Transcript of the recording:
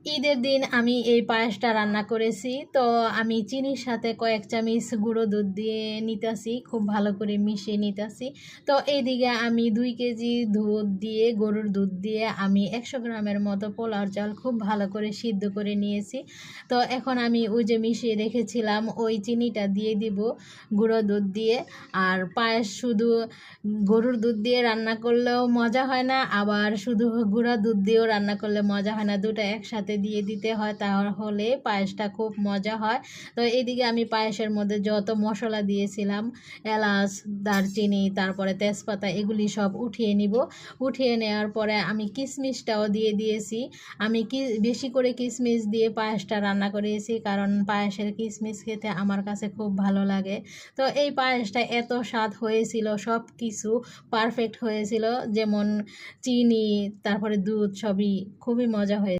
ঈদের দিন আমি এই পায়েসটা রান্না করেছি। তো আমি চিনির সাথে কয়েক চামচ গুঁড়ো দুধ দিয়ে নিতেছি, খুব ভালো করে মিশিয়ে নিতেছি। তো এইদিকে আমি 2 কেজি দুধ দিয়ে, গরুর দুধ দিয়ে আমি 100 গ্রামের মতো পোলাওর চাল খুব ভালো করে সিদ্ধ করে নিয়েছি। তো এখন আমি ওই যে মিশিয়ে রেখেছিলাম ওই চিনিটা দিয়ে দিব গুঁড়ো দুধ দিয়ে। আর পায়েস শুধু গরুর দুধ দিয়ে রান্না করলেও মজা হয় না, আবার শুধু গুঁড়া দুধ দিয়েও রান্না করলে মজা হয় না, দুটো একসাথে দিয়ে দিতে হয়, তাহলে পায়েসটা খুব মজা হয়। তো এইদিকে আমি পায়েসের মধ্যে যত মশলা দিয়েছিলাম, এলাচ, দারচিনি, তারপরে তেজপাতা, এগুলি সব উঠিয়ে নিব। উঠিয়ে নেওয়ার পরে আমি কিশমিশটাও দিয়ে দিয়েছি। আমি বেশি করে কিশমিশ দিয়ে পায়েসটা রান্না করেছি, কারণ পায়েসের কিশমিশ খেতে আমার কাছে খুব ভালো লাগে। তো এই পায়েসটা এত স্বাদ হয়েছিল, সব কিছু পারফেক্ট হয়েছিল, যেমন চিনি, তারপরে দুধ, সবই খুবই মজা হয়েছে।